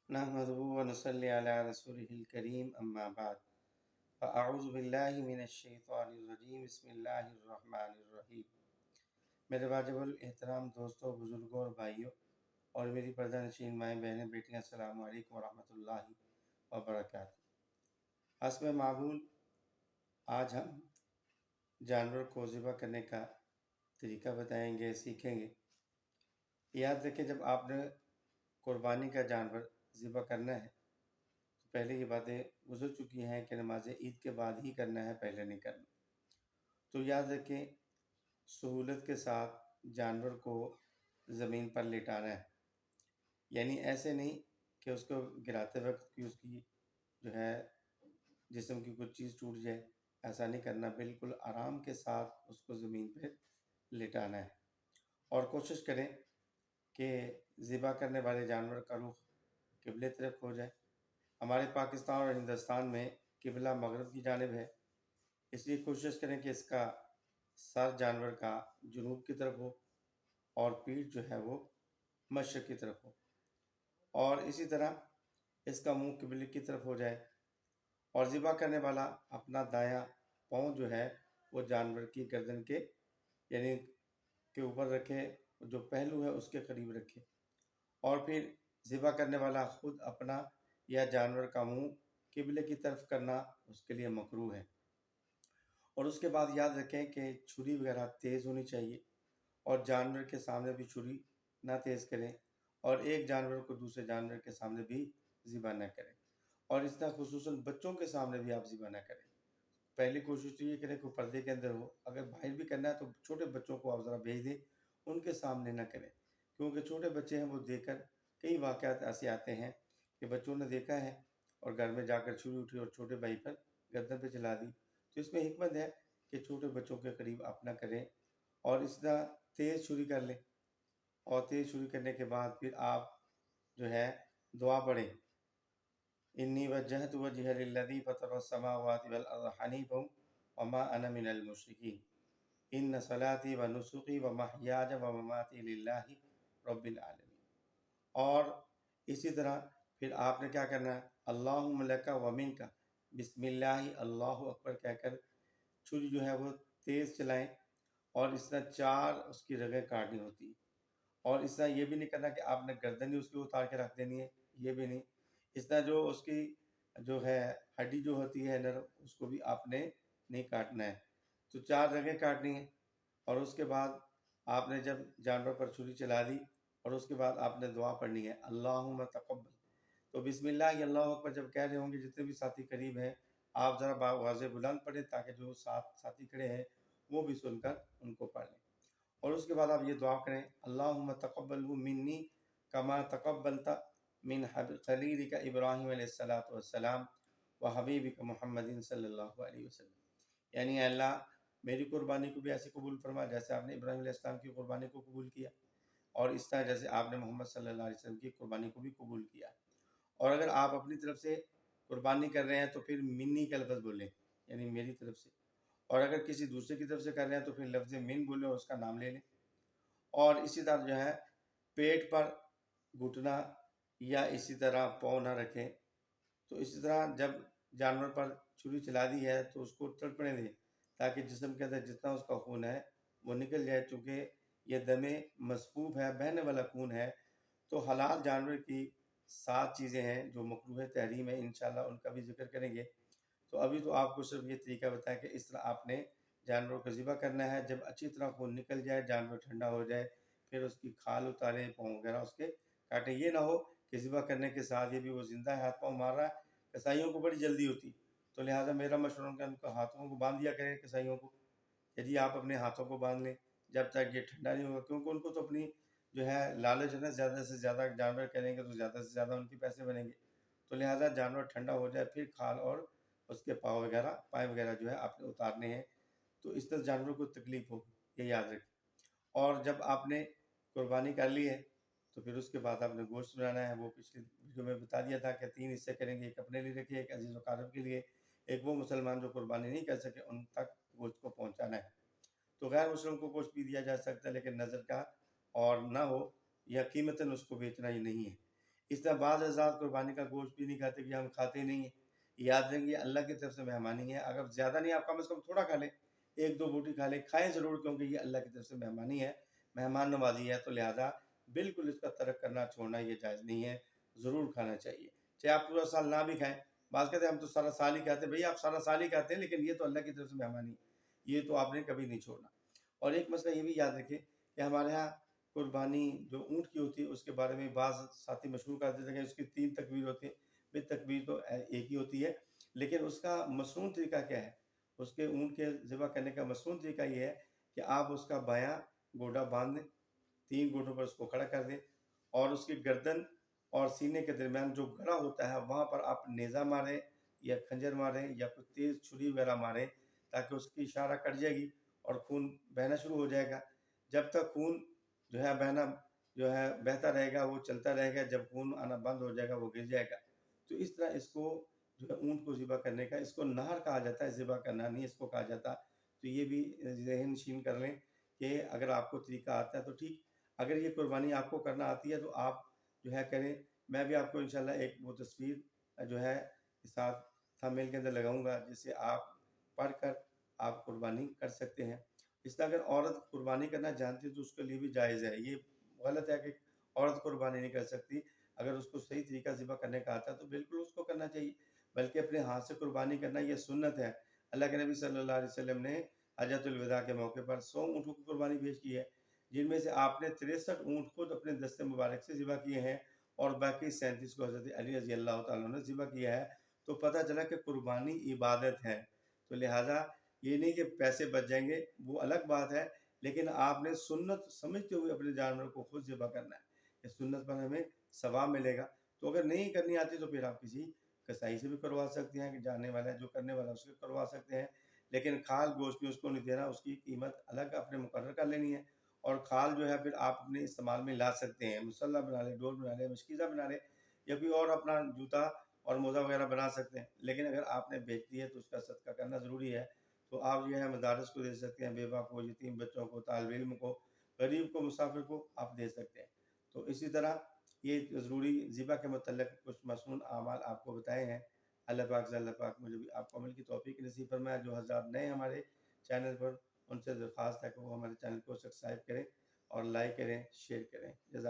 نحمده ونصلي على رسوله الكريم اما بعد فاعوذ باللہ من الشیطان الرجیم بسم اللہ الرحمن الرحیم۔ میرے واجب الاحترام دوستوں، بزرگوں اور بھائیوں اور میری پردہ نشین مائیں بہنیں بیٹیاں، السلام علیکم ورحمۃ اللہ وبرکاتہ۔ حسب معمول آج ہم جانور کو ذبح کرنے کا طریقہ بتائیں گے، سیکھیں گے۔ یاد رکھیں، جب آپ نے قربانی کا جانور ذبح کرنا ہے تو پہلے یہ باتیں گزر چکی ہیں کہ نماز عید کے بعد ہی کرنا ہے، پہلے نہیں کرنا۔ تو یاد رکھیں، سہولت کے ساتھ جانور کو زمین پر لٹانا ہے، یعنی ایسے نہیں کہ اس کو گراتے وقت کی اس کی جو ہے جسم کی کچھ چیز ٹوٹ جائے، ایسا نہیں کرنا۔ بالکل آرام کے ساتھ اس کو زمین پہ لٹانا ہے، اور کوشش کریں کہ ذبح کرنے والے جانور کا رخ قبلے طرف ہو جائے۔ ہمارے پاکستان اور ہندوستان میں قبلہ مغرب کی جانب ہے، اس لیے کوشش کریں کہ اس کا سر جانور کا جنوب کی طرف ہو اور پیٹھ جو ہے وہ مشرق کی طرف ہو، اور اسی طرح اس کا منہ قبلے کی طرف ہو جائے، اور ذبح کرنے والا اپنا دایاں پاؤں جو ہے وہ جانور کی گردن کے یعنی کے اوپر رکھے، جو پہلو ہے اس کے قریب رکھے، اور پھر ذبح کرنے والا خود اپنا یا جانور کا منہ قبلے کی طرف کرنا اس کے لیے مکروہ ہے۔ اور اس کے بعد یاد رکھیں کہ چھری وغیرہ تیز ہونی چاہیے، اور جانور کے سامنے بھی چھری نہ تیز کریں، اور ایک جانور کو دوسرے جانور کے سامنے بھی ذبح نہ کریں، اور اس طرح خصوصاً بچوں کے سامنے بھی آپ ذبح نہ کریں۔ پہلی کوشش تو یہ کریں کہ پردے کے اندر ہو، اگر باہر بھی کرنا ہے تو چھوٹے بچوں کو آپ ذرا بھیج دیں، ان کے سامنے نہ کریں، کیونکہ چھوٹے بچے ہیں، وہ دیکھ کر کئی واقعات ایسے آتے ہیں کہ بچوں نے دیکھا ہے اور گھر میں جا کر چھری اٹھی اور چھوٹے بھائی پر گردن پہ چلا دی۔ تو اس میں حکمت ہے کہ چھوٹے بچوں کے قریب آپ نہ کریں، اور اس طرح تیز چھری کر لیں، اور تیز چھری کرنے کے بعد پھر آپ جو ہے دعا پڑھیں، انی وجہت وجہ للذی فطر السماوات والارض حنیفا وما انا من المشرکین ان صلاتی و نسکی و محیاج و مماتی للہ رب العالمین۔ اور اسی طرح پھر آپ نے کیا کرنا ہے، اللہم لک و منک، بسم اللہ اللہ اکبر کہہ کر چھری جو ہے وہ تیز چلائیں، اور اس طرح 4 اس کی رگیں کاٹنی ہوتی ہیں، اور اس طرح یہ بھی نہیں کرنا کہ آپ نے گردن ہی اس کی اتار کے رکھ دینی ہے، یہ بھی نہیں۔ اس طرح جو اس کی جو ہے ہڈی جو ہوتی ہے نرم، اس کو بھی آپ نے نہیں کاٹنا ہے۔ تو 4 رگیں کاٹنی ہیں، اور اس کے بعد آپ نے جب جانور پر چھری چلا دی اور اس کے بعد آپ نے دعا پڑھنی ہے، اللہم تقبل۔ تو بسم اللہ اللہ اکبر جب کہہ رہے ہوں گے، جتنے بھی ساتھی قریب ہیں، آپ ذرا بآواز بلند پڑھیں تاکہ جو ساتھی کھڑے ہیں وہ بھی سن کر ان کو پڑھ لیں، اور اس کے بعد آپ یہ دعا کریں، اللہم تقبلہ منی کما تقبلت من خلیلک ابراہیم علیہ السلام و حبیبک محمد صلی اللہ علیہ وسلم، یعنی اے اللہ میری قربانی کو بھی ایسے قبول فرما جیسے آپ نے ابراہیم علیہ السلام کی قربانی کو قبول کیا، اور اس طرح جیسے آپ نے محمد صلی اللہ علیہ وسلم کی قربانی کو بھی قبول کیا۔ اور اگر آپ اپنی طرف سے قربانی کر رہے ہیں تو پھر منی کا لفظ بولیں، یعنی میری طرف سے، اور اگر کسی دوسرے کی طرف سے کر رہے ہیں تو پھر لفظ من بولیں اور اس کا نام لے لیں۔ اور اسی طرح جو ہے پیٹ پر گھٹنا یا اسی طرح پاؤں نہ رکھیں۔ تو اسی طرح جب جانور پر چھری چلا دی ہے تو اس کو تڑپنے دیں تاکہ جسم کے اندر جتنا اس کا خون ہے وہ نکل جائے، چونکہ یہ دم مسفوب ہے، بہنے والا خون ہے۔ تو حلال جانور کی 7 چیزیں ہیں جو مکروہ تحریم ہے، انشاءاللہ ان کا بھی ذکر کریں گے۔ تو ابھی تو آپ کو صرف یہ طریقہ بتایا کہ اس طرح آپ نے جانوروں کو ذبح کرنا ہے۔ جب اچھی طرح خون نکل جائے، جانور ٹھنڈا ہو جائے، پھر اس کی کھال اتاریں، پاؤں وغیرہ اس کے کاٹیں۔ یہ نہ ہو کہ ذبح کرنے کے ساتھ یہ بھی وہ زندہ ہے، ہاتھ پاؤں مار رہا ہے۔ کسائیوں کو بڑی جلدی ہوتی، تو لہٰذا میرا مشورہ ان کو ہاتھوں کو باندھ دیا کریں کسائیوں کو، یعنی آپ اپنے ہاتھوں کو باندھ لیں جب تک یہ ٹھنڈا نہیں ہوگا، کیونکہ ان کو تو اپنی جو ہے لالچ ہے نا، زیادہ سے زیادہ جانور کریں گے تو زیادہ سے زیادہ ان کے پیسے بنیں گے۔ تو لہٰذا جانور ٹھنڈا ہو جائے پھر کھال اور اس کے پائے وغیرہ جو ہے آپ نے اتارنے ہیں، تو اس طرح جانوروں کو تکلیف ہوگی، یہ یاد رکھیں۔ اور جب آپ نے قربانی کر لی ہے تو پھر اس کے بعد آپ نے گوشت بنانا ہے۔ وہ پچھلی ویڈیو میں بتا دیا تھا کہ 3 حصے کریں گے، ایک اپنے لیے رکھیے، ایک عزیز و اقارب کے لیے، ایک وہ مسلمان جو قربانی نہیں کر سکے ان تک گوشت کو پہنچانا ہے۔ تو غیر مسلم کو گوشت بھی دیا جا سکتا ہے، لیکن نظر کا اور نہ ہو یا قیمتاً اس کو بیچنا ہی نہیں ہے۔ اس طرح بعض حضرات قربانی کا گوشت بھی نہیں کھاتے کہ ہم کھاتے نہیں ہیں. یاد رکھیں یہ اللہ کی طرف سے مہمانی ہے. اگر زیادہ نہیں آپ کم از کم تھوڑا کھا لیں, 1-2 بوٹی کھا لیں, کھائیں ضرور, کیونکہ یہ اللہ کی طرف سے مہمانی ہے, مہمان نوازی ہے. تو لہٰذا بالکل اس کا ترک کرنا چھوڑنا یہ جائز نہیں ہے, ضرور کھانا چاہیے, چاہے آپ پورا سال نہ بھی کھائیں. بعض کہتے ہیں ہم تو سارا سال ہی کھاتے ہیں. بھئی آپ سارا سال ہی کھاتے ہیں, لیکن یہ تو اللہ کی طرف سے مہمانی ہے, یہ تو آپ نے کبھی نہیں چھوڑنا. اور ایک مسئلہ یہ بھی یاد رکھیں کہ ہمارے ہاں قربانی جو اونٹ کی ہوتی ہے اس کے بارے میں بعض ساتھی مشہور کر دیتے ہیں کہ اس کی 3 تکبیر ہوتی ہیں. بے تکبیر تو ایک ہی ہوتی ہے, لیکن اس کا مصنون طریقہ کیا ہے؟ اس کے اونٹ کے ذبح کرنے کا مصنون طریقہ یہ ہے کہ آپ اس کا بایاں گوڈا باندھ دیں, 3 گوڈوں پر اس کو کھڑا کر دیں, اور اس کی گردن اور سینے کے درمیان جو گڑا ہوتا ہے وہاں پر آپ نیزہ ماریں یا کھنجر ماریں یا کوئی تیز چھری وغیرہ ماریں, تاکہ اس کی اشارہ کٹ جائے گی اور خون بہنا شروع ہو جائے گا. جب تک خون جو ہے بہنا جو ہے بہتا رہے گا, وہ چلتا رہے گا, جب خون آنا بند ہو جائے گا وہ گر جائے گا. تو اس طرح اس کو جو ہے اونٹ کو ذبح کرنے کا, اس کو نہر کہا جاتا ہے, ذبح کرنا نہیں اس کو کہا جاتا. تو یہ بھی ذہن نشین کر لیں کہ اگر آپ کو طریقہ آتا ہے تو ٹھیک, اگر یہ قربانی آپ کو کرنا آتی ہے تو آپ جو ہے کریں. میں بھی آپ کو انشاءاللہ ایک وہ تصویر جو ہے ساتھ تھمبنیل کے اندر لگاؤں گا, جس سے آپ پڑھ کر آپ قربانی کر سکتے ہیں. اس طرح اگر عورت قربانی کرنا جانتی ہے تو اس کے لیے بھی جائز ہے. یہ غلط ہے کہ عورت قربانی نہیں کر سکتی. اگر اس کو صحیح طریقہ ذبح کرنے کا آتا ہے تو بالکل اس کو کرنا چاہیے, بلکہ اپنے ہاتھ سے قربانی کرنا یہ سنت ہے. اللہ کے نبی صلی اللہ علیہ وسلم نے حجۃ الوداع کے موقع پر 100 اونٹوں کی قربانی پیش کی ہے, جن میں سے آپ نے 63 اونٹ خود اپنے دست مبارک سے ذبح کیے ہیں, اور باقی 37 کو حضرت علی رضی اللہ تعالیٰ نے ذبح کیا ہے. تو پتہ چلا کہ قربانی عبادت ہے. تو لہٰذا یہ نہیں کہ پیسے بچ جائیں گے, وہ الگ بات ہے, لیکن آپ نے سنت سمجھتے ہوئے اپنے جانور کو خود ذبح کرنا ہے. اس سنت پر ہمیں ثواب ملے گا. تو اگر نہیں کرنی آتی تو پھر آپ کسی کسائی سے بھی کروا سکتے ہیں, کہ جاننے والا ہے جو کرنے والا اس سے کروا سکتے ہیں, لیکن کھال گوشت بھی اس کو نہیں دینا, اس کی قیمت الگ اپنے مقرر کر لینی ہے. اور کھال جو ہے پھر آپ اپنے استعمال میں لا سکتے ہیں, مسلح بنا لیں, ڈول بنا لیں, مشکیزہ بنا لیں, یا کوئی اور اپنا جوتا اور موزہ وغیرہ بنا سکتے ہیں. لیکن اگر آپ نے بیچ دی ہے تو اس کا صدقہ کرنا ضروری ہے. تو آپ جو ہے مدارس کو دے سکتے ہیں, بیوہ کو, یتیم بچوں کو, طالب علم کو, غریب کو, مسافر کو آپ دے سکتے ہیں. تو اسی طرح یہ ضروری ذبح کے متعلق کچھ مسنون اعمال آپ کو بتائے ہیں. اللہ پاک مجھے بھی آپ کو عمل کی توفیق نصیب فرمائے. جو حضرات نئے ہمارے چینل پر, ان سے درخواست ہے کہ وہ ہمارے چینل کو سبسکرائب کریں اور لائک کریں, شیئر کریں. جزاک